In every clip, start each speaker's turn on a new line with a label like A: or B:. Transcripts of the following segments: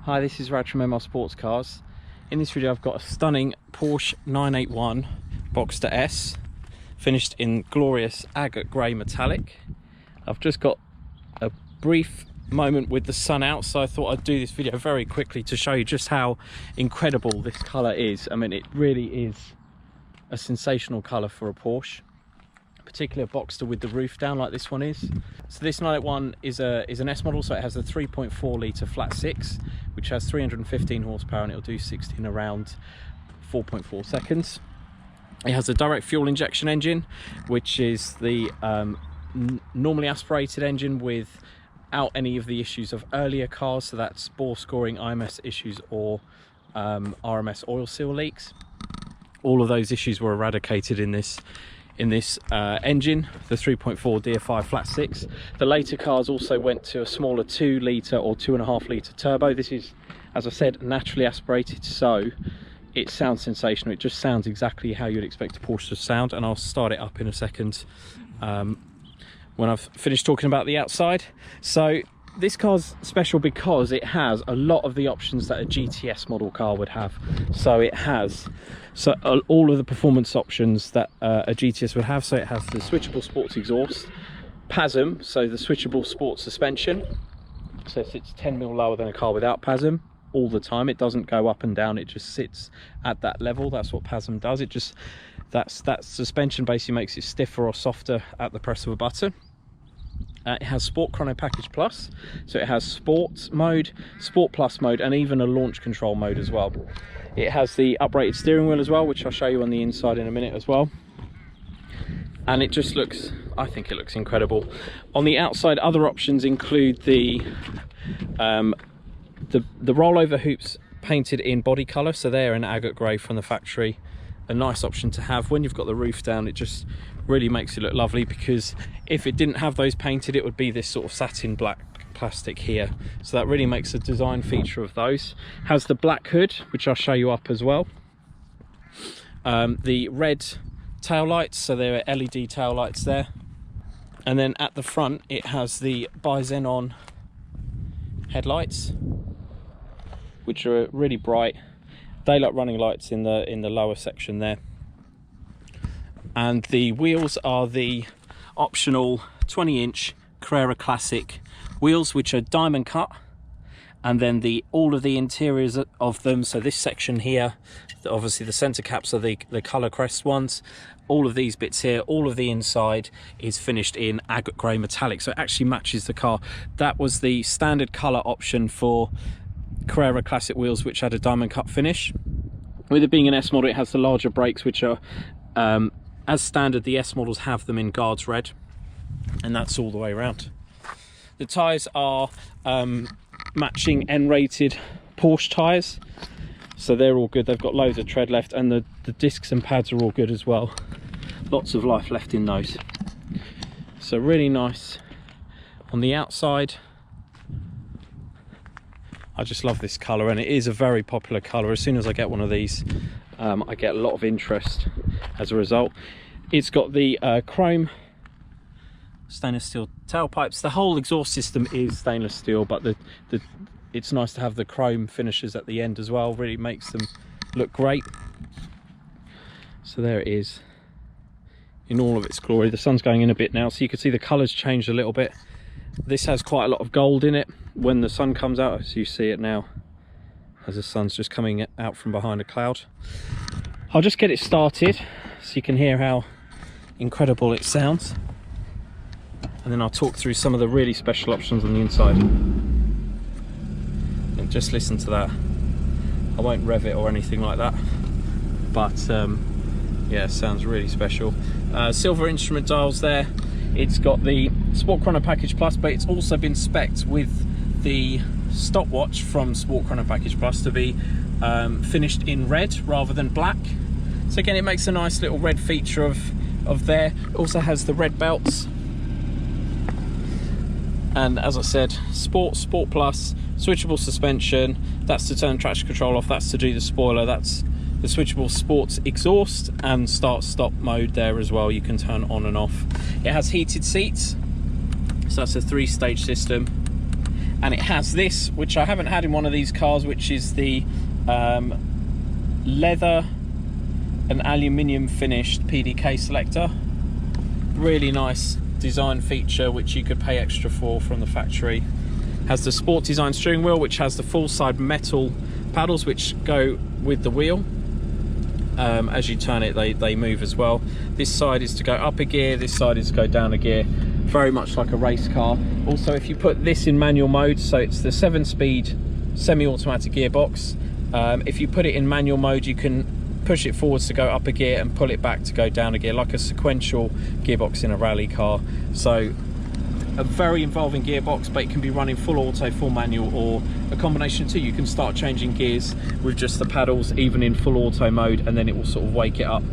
A: Hi, this is Raj from ML Sports Cars. In this video I've got a stunning Porsche 981 Boxster S, finished in glorious agate grey metallic. I've just got a brief moment with the sun out, so I thought I'd do this video very quickly to show you just how incredible this colour is. I mean, it really is a sensational colour for a Porsche, particularly a Boxster with the roof down like this one is. So this 981 is an S model, so it has a 3.4 litre flat six, which has 315 horsepower and it'll do 60 in around 4.4 seconds. It has a direct fuel injection engine, which is the normally aspirated engine without any of the issues of earlier cars, so that's bore scoring, IMS issues, or RMS oil seal leaks. All of those issues were eradicated in this engine, the 3.4 DFI flat six. The later cars also went to a smaller 2 litre or 2.5 litre turbo. This is, as I said, naturally aspirated, so it sounds sensational. It just sounds exactly how you'd expect a Porsche to sound, and I'll start it up in a second when I've finished talking about the outside. So this car's special because it has a lot of the options that a GTS model car would have. So it has all of the performance options that a GTS would have. So it has the switchable sports exhaust, PASM, so the switchable sports suspension. So it sits 10mm lower than a car without PASM all the time. It doesn't go up and down, it just sits at that level. That's what PASM does. It just, that suspension basically makes it stiffer or softer at the press of a button. It has Sport Chrono Package Plus, so it has Sport mode, Sport Plus mode, and even a launch control mode as well. It has the uprated steering wheel as well, which I'll show you on the inside in a minute as well. And it just looks, I think it looks incredible. On the outside, other options include the rollover hoops painted in body colour, so they're in agate grey from the factory. A nice option to have. When you've got the roof down, it just really makes it look lovely, because if it didn't have those painted, it would be this sort of satin black plastic here, so that really makes a design feature of those. Has the black hood, which I'll show you up as well. The red tail lights, so there are LED tail lights there, and then at the front it has the Bi-Xenon headlights, which are really bright daylight running lights in the lower section there. And the wheels are the optional 20-inch Carrera Classic wheels, which are diamond cut, and then all of the interiors of them, so this section here, obviously the center caps are the Colour Crest ones. All of these bits here, all of the inside is finished in agate grey metallic, so it actually matches the car. That was the standard colour option for Carrera Classic wheels, which had a diamond cut finish. With it being an S model, it has the larger brakes, which are as standard. The S models have them in guards red, and that's all the way around. The tyres are matching N-rated Porsche tyres, so they're all good. They've got loads of tread left, and the discs and pads are all good as well. Lots of life left in those. So really nice on the outside. I just love this colour, and it is a very popular colour. As soon as I get one of these, I get a lot of interest as a result. It's got the chrome stainless steel tailpipes. The whole exhaust system is stainless steel, but it's nice to have the chrome finishes at the end as well. Really makes them look great. So there it is in all of its glory. The sun's going in a bit now, so you can see the colours changed a little bit. This has quite a lot of gold in it when the sun comes out, as you see it now, as the sun's just coming out from behind a cloud. I'll just get it started so you can hear how incredible it sounds, and then I'll talk through some of the really special options on the inside. And just listen to that. I won't rev it or anything like that, but yeah, it sounds really special. Silver instrument dials there. It's got the Sport Chrono Package Plus, but it's also been spec'd with the stopwatch from Sport Chrono Package Plus to be finished in red rather than black. So again, it makes a nice little red feature of there. It also has the red belts. And as I said, Sport Plus, switchable suspension. That's to turn traction control off. That's to do the spoiler. That's the switchable sports exhaust, and start-stop mode there as well. You can turn on and off. It has heated seats, so that's a 3-stage system. and it has this, which I haven't had in one of these cars, which is the leather and aluminium finished PDK Selector. Really nice design feature which you could pay extra for from the factory. Has the sport design steering wheel, which has the full side metal paddles which go with the wheel. As you turn it, they move as well. This side is to go up a gear, this side is to go down a gear, very much like a race car. Also, if you put this in manual mode, so it's the 7-speed semi-automatic gearbox, if you put it in manual mode, you can push it forwards to go up a gear and pull it back to go down a gear, like a sequential gearbox in a rally car. So a very involving gearbox, but it can be running full auto, full manual, or a combination too. You can start changing gears with just the paddles, even in full auto mode, and then it will sort of wake it up.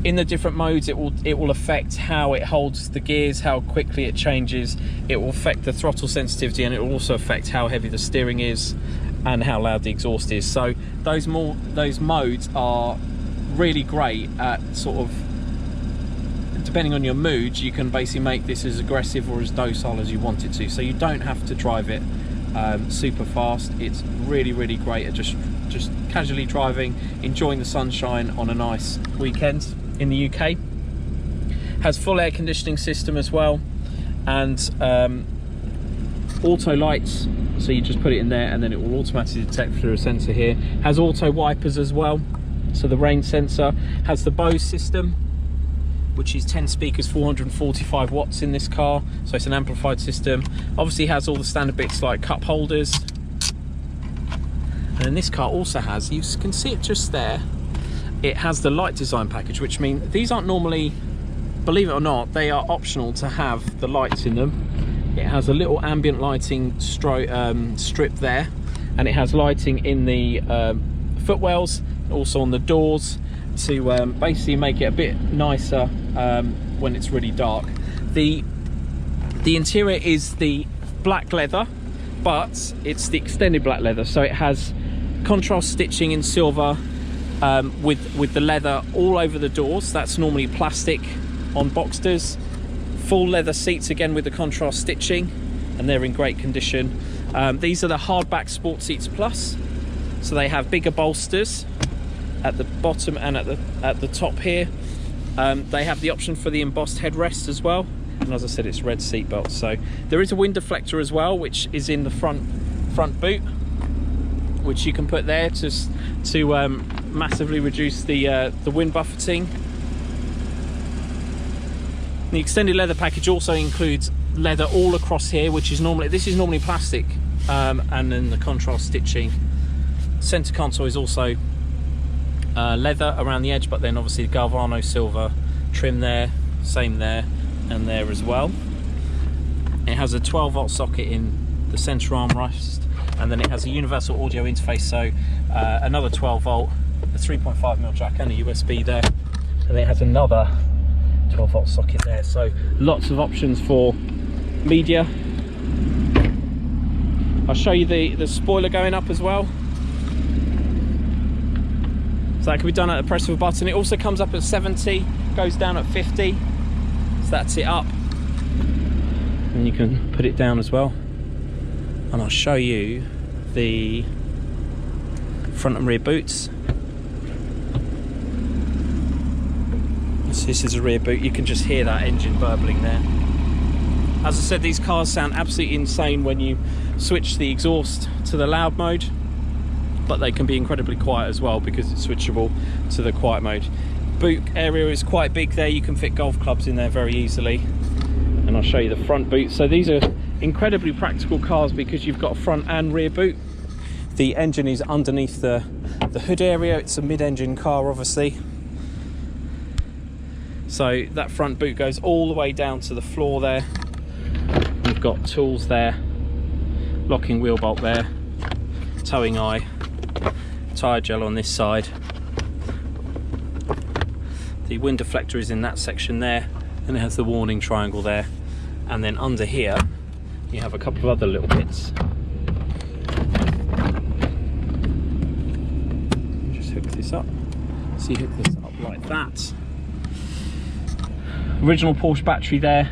A: In the different modes, it will affect how it holds the gears, how quickly it changes. It will affect the throttle sensitivity, and it will also affect how heavy the steering is and how loud the exhaust is. So those modes are really great at sort of, depending on your mood, you can basically make this as aggressive or as docile as you want it to. So you don't have to drive it super fast. It's really, really great at just casually driving, enjoying the sunshine on a nice weekend in the UK. Has full air conditioning system as well, and auto lights, so you just put it in there and then it will automatically detect through a sensor here. Has auto wipers as well, so the rain sensor. Has the BOSE system, which is 10 speakers, 445 watts in this car, so it's an amplified system. Obviously has all the standard bits like cup holders, and then this car also has, you can see it just there, it has the light design package, which means these aren't normally, believe it or not, they are optional to have the lights in them. It has a little ambient lighting strip there, and it has lighting in the footwells, also on the doors, to basically make it a bit nicer when it's really dark. The interior is the black leather, but it's the extended black leather, so it has contrast stitching in silver with the leather all over the doors. That's normally plastic on Boxsters. Full leather seats again with the contrast stitching, and they're in great condition. These are the Hardback Sports Seats Plus, so they have bigger bolsters at the bottom and at the top here. They have the option for the embossed headrest as well, and as I said, it's red seat belts. So there is a wind deflector as well, which is in the front boot, which you can put there to massively reduce the wind buffeting. The extended leather package also includes leather all across here, which is normally plastic, and then the contrast stitching. Center console is also leather around the edge, but then obviously the Galvano silver trim there, same there and there as well. It has a 12-volt socket in the center armrest, and then it has a universal audio interface, so another 12-volt, a 3.5mm jack and a USB there, and it has another 12-volt socket there, so lots of options for media. I'll show you the spoiler going up as well. So that can be done at the press of a button. It also comes up at 70, goes down at 50, so that's it up, and you can put it down as well. And I'll show you the front and rear boots. So this is a rear boot. You can just hear that engine burbling there. As I said, these cars sound absolutely insane when you switch the exhaust to the loud mode, but they can be incredibly quiet as well because it's switchable to the quiet mode. Boot area is quite big there. You can fit golf clubs in there very easily. And I'll show you the front boot. So these are incredibly practical cars because you've got a front and rear boot. The engine is underneath the hood area. It's a mid-engine car, obviously. So that front boot goes all the way down to the floor there. You've got tools there, locking wheel bolt there, towing eye, tyre gel on this side. The wind deflector is in that section there, and it has the warning triangle there. And then under here, you have a couple of other little bits. Just hook this up. So you hook this up like that. Original Porsche battery there.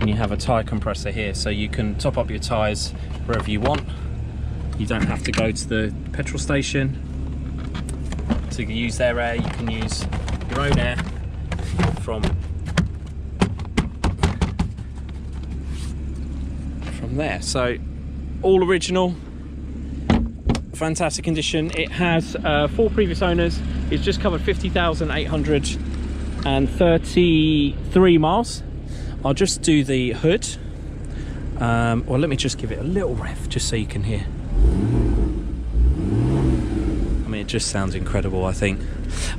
A: and you have a tyre compressor here, so you can top up your tyres wherever you want. You don't have to go to the petrol station to use their air. You can use your own air from there. So all original, fantastic condition. It has 4 previous owners. It's just covered 50,833 miles. I'll just do the hood, or let me just give it a little rev just so you can hear. I mean, it just sounds incredible, I think.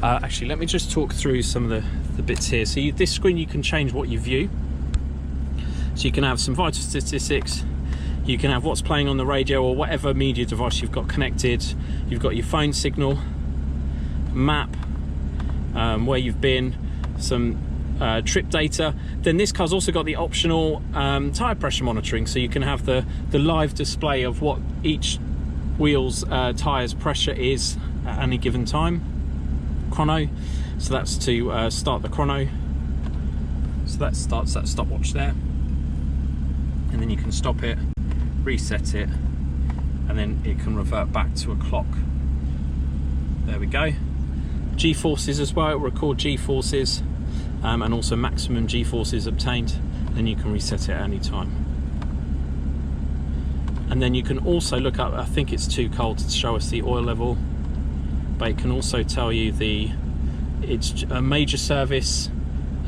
A: Actually, let me just talk through some of the bits here. So this screen, you can change what you view. So you can have some vital statistics, you can have what's playing on the radio or whatever media device you've got connected. You've got your phone signal, map, where you've been, some trip data. Then this car's also got the optional tyre pressure monitoring, so you can have the live display of what each wheel's tyres pressure is at any given time. Chrono, so that's to start the chrono. So that starts that stopwatch there, and then you can stop it, reset it, and then it can revert back to a clock. There we go. G-forces as well, it will record G-forces, and also maximum G-forces obtained. Then you can reset it at any time. And then you can also look up, I think it's too cold to show us the oil level, but it can also tell you it's a major service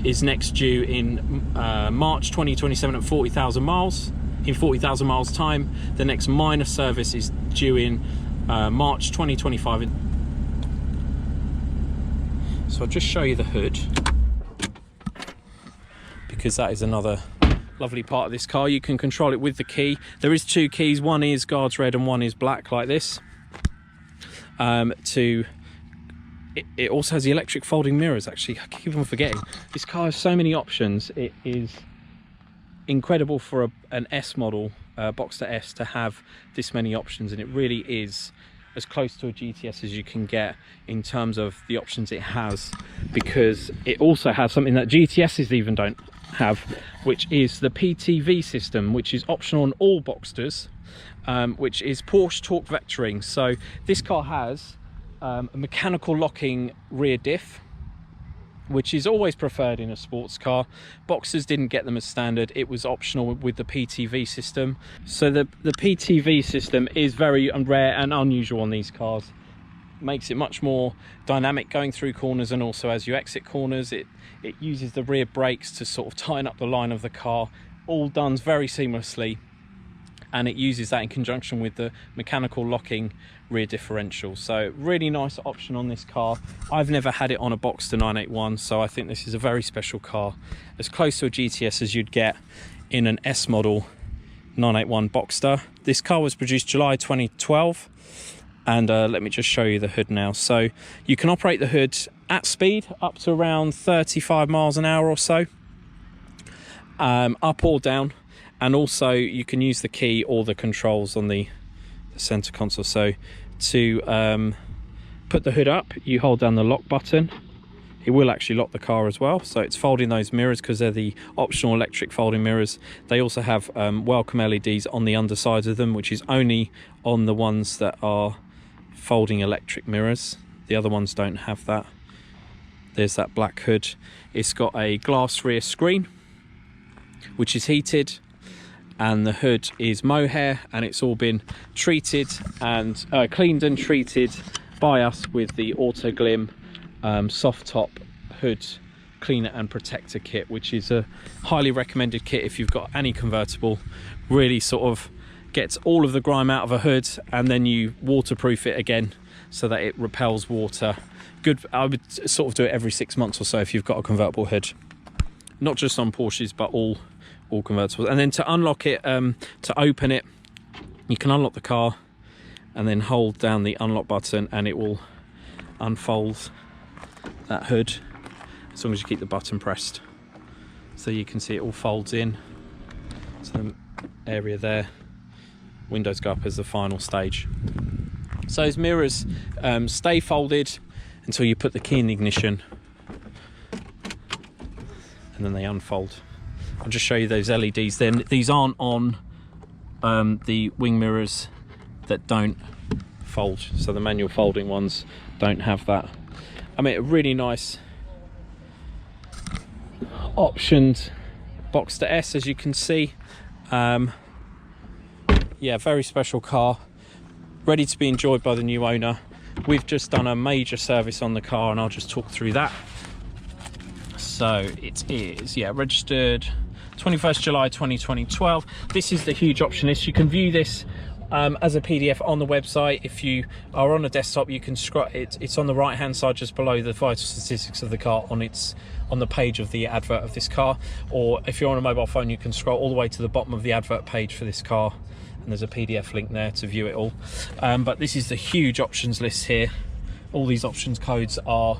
A: is next due in March 2027 at 40,000 miles. In 40,000 miles time, the next minor service is due in March 2025. So I'll just show you the hood, because that is another lovely part of this car. You can control it with the key. There is 2 keys, one is guards red and one is black, like this. It also has the electric folding mirrors. Actually, I keep on forgetting, this car has so many options. It is incredible for an S model, Boxster S, to have this many options, and it really is as close to a GTS as you can get in terms of the options it has, because it also has something that GTSs even don't have, which is the PTV system, which is optional on all Boxsters, which is Porsche torque vectoring. So this car has a mechanical locking rear diff, which is always preferred in a sports car. Boxsters didn't get them as standard, it was optional with the PTV system. So the PTV system is very rare and unusual on these cars. Makes it much more dynamic going through corners, and also as you exit corners, it uses the rear brakes to sort of tighten up the line of the car, all done very seamlessly, and it uses that in conjunction with the mechanical locking rear differential. So really nice option on this car. I've never had it on a Boxster 981, so I think this is a very special car, as close to a GTS as you'd get in an S model 981 Boxster. This car was produced July 2012, and let me just show you the hood now. So you can operate the hood at speed up to around 35 miles an hour or so, up or down, and also you can use the key or the controls on the center console. So to put the hood up, you hold down the lock button. It will actually lock the car as well. So it's folding those mirrors, because they're the optional electric folding mirrors. They also have welcome LEDs on the undersides of them, which is only on the ones that are folding electric mirrors. The other ones don't have that. There's that black hood. It's got a glass rear screen, which is heated, and the hood is mohair, and it's all been treated and cleaned and treated by us with the Auto Glim soft top hood cleaner and protector kit, which is a highly recommended kit if you've got any convertible. Really sort of gets all of the grime out of a hood, and then you waterproof it again so that it repels water. Good. I would sort of do it every 6 months or so if you've got a convertible hood, not just on Porsches but all convertibles. And then to unlock it, to open it, you can unlock the car and then hold down the unlock button, and it will unfold that hood as long as you keep the button pressed. So you can see it all folds in. So the area there, windows go up as the final stage. So those mirrors stay folded until you put the key in the ignition, and then they unfold. I'll just show you those LEDs. Then these aren't on the wing mirrors that don't fold, so the manual folding ones don't have that. I mean, a really nice optioned Boxster S, as you can see. Yeah, very special car, ready to be enjoyed by the new owner. We've just done a major service on the car, and I'll just talk through that. So it is, yeah, registered 21st July 2012. This is the huge option list. You can view this as a PDF on the website. If you are on a desktop, you can scroll. It's on the right hand side just below the vital statistics of the car on the page of the advert of this car. Or if you're on a mobile phone, you can scroll all the way to the bottom of the advert page for this car, and there's a PDF link there to view it all. But this is the huge options list here. All these options codes are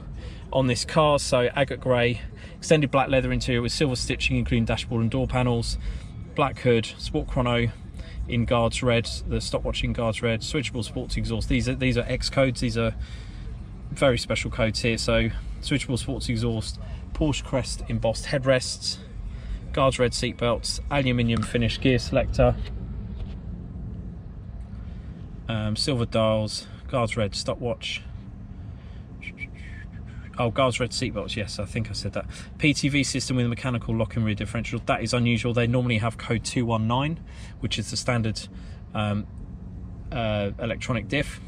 A: on this car. So Agate Grey, extended black leather interior with silver stitching including dashboard and door panels, black hood, Sport Chrono in Guards Red, the Stopwatch in Guards Red, Switchable Sports Exhaust. These are X codes. These are very special codes here. So Switchable Sports Exhaust, Porsche Crest embossed headrests, Guards Red seat belts, aluminium finished gear selector, silver dials, Guards Red stopwatch. Oh, Guards Red seatbelts, yes, I think I said that. PTV system with a mechanical locking rear differential. That is unusual. They normally have code 219, which is the standard electronic diff.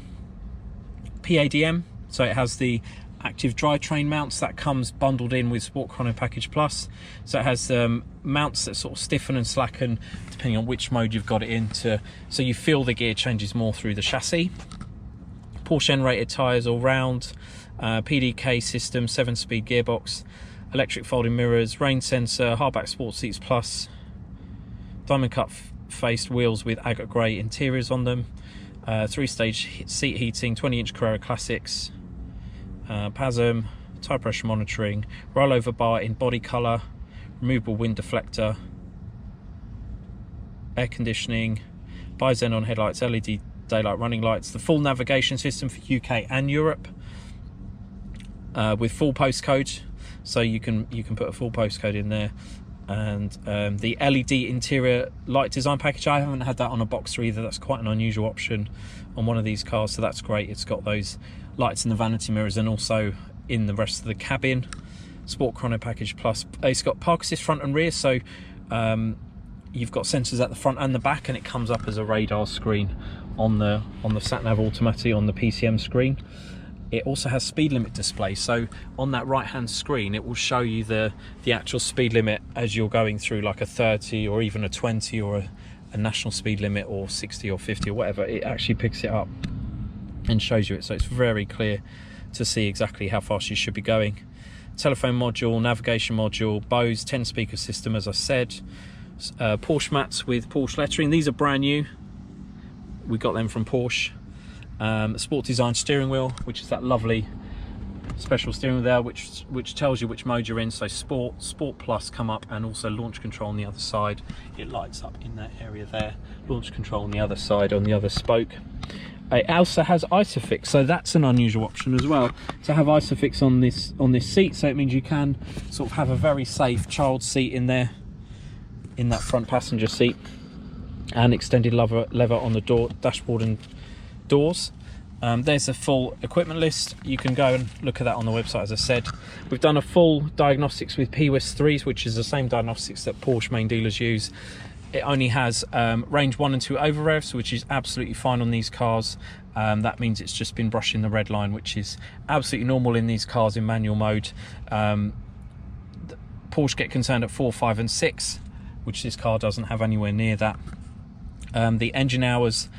A: PADM, so it has the active drivetrain mounts that comes bundled in with Sport Chrono Package Plus. So it has mounts that sort of stiffen and slacken depending on which mode you've got it in, so you feel the gear changes more through the chassis. Porsche N-rated tyres all round. PDK system, 7-speed gearbox, electric folding mirrors, rain sensor, Hardback Sports Seats Plus, diamond cut faced wheels with Agate Grey interiors on them, 3-stage seat heating, 20-inch Carrera Classics, PASM, Tyre Pressure Monitoring, rollover bar in body colour, removable wind deflector, air conditioning, Bi-Xenon headlights, LED daylight running lights, the full navigation system for UK and Europe, with full postcode, so you can put a full postcode in there, and the LED interior light design package. I haven't had that on a Boxster either. That's quite an unusual option on one of these cars, so that's great. It's got those lights in the vanity mirrors and also in the rest of the cabin. Sport Chrono Package Plus. It's got park assist front and rear, so you've got sensors at the front and the back, and it comes up as a radar screen on the sat nav automatically on the PCM screen. It also has speed limit display, so on that right hand screen it will show you the actual speed limit as you're going through, like a 30 or even a 20 or a national speed limit, or 60 or 50 or whatever. It actually picks it up and shows you it, so it's very clear to see exactly how fast you should be going. Telephone module, navigation module, BOSE 10 speaker system, as I said. Porsche mats with Porsche lettering. These are brand new, we got them from Porsche. Sport design steering wheel, which is that lovely special steering wheel there, which tells you which mode you're in. So Sport Plus come up, and also launch control on the other side. It lights up in that area there. Launch control on the other side, on the other spoke. It also has ISOFIX, so that's an unusual option as well, to have ISOFIX on this seat. So it means you can sort of have a very safe child seat in there, in that front passenger seat, and extended lever on the door, dashboard and doors. There's a full equipment list. You can go and look at that on the website. As I said, we've done a full diagnostics with PWIS 3s, which is the same diagnostics that Porsche main dealers use. It only has range 1 and 2 over revs, which is absolutely fine on these cars. That means it's just been brushing the red line, which is absolutely normal in these cars in manual mode. Porsche get concerned at 4, 5 and 6, which this car doesn't have anywhere near that. The engine hours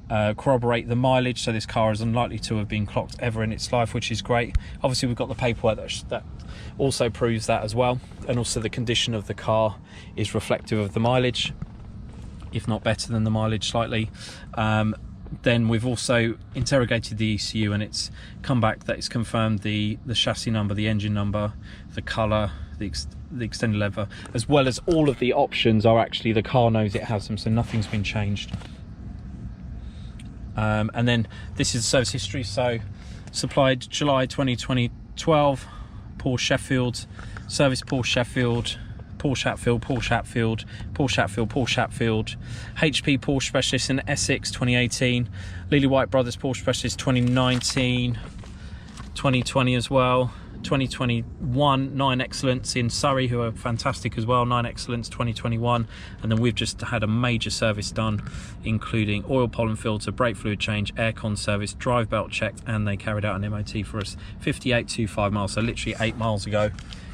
A: corroborate the mileage, so this car is unlikely to have been clocked ever in its life, which is great. Obviously we've got the paperwork that also proves that as well, and also the condition of the car is reflective of the mileage, if not better than the mileage slightly. Then we've also interrogated the ECU, and it's come back that it's confirmed the chassis number, the engine number, the colour, the extended lever, as well as all of the options are actually, the car knows it has them, so nothing's been changed. And then this is the service history. So supplied July 2012, Porsche Sheffield, service Porsche Sheffield, Porsche Hatfield, Porsche Hatfield, Porsche Hatfield, Porsche Hatfield, HP Porsche Specialist in Essex 2018, Lily White Brothers Porsche Specialist 2019, 2020 as well, 2021 9 Excellence in Surrey, who are fantastic as well, 9 Excellence 2021. And then we've just had a major service done, including oil pollen filter, brake fluid change, aircon service, drive belt checked, and they carried out an MOT for us, 5825 miles, so literally 8 miles ago,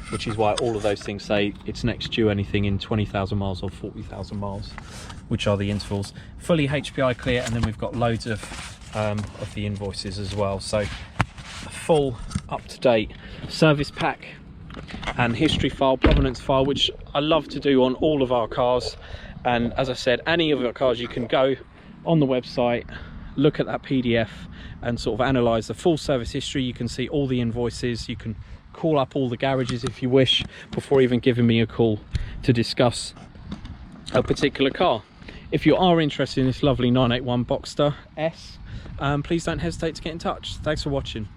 A: which is why all of those things say it's next due anything in 20,000 miles or 40,000 miles, which are the intervals. Fully HPI clear, and then we've got loads of the invoices as well. So a full up-to-date service pack and history file, provenance file, which I love to do on all of our cars. And as I said, any of our cars, you can go on the website, look at that PDF and sort of analyze the full service history. You can see all the invoices, you can call up all the garages if you wish before even giving me a call to discuss a particular car. If you are interested in this lovely 981 Boxster S, please don't hesitate to get in touch. Thanks for watching.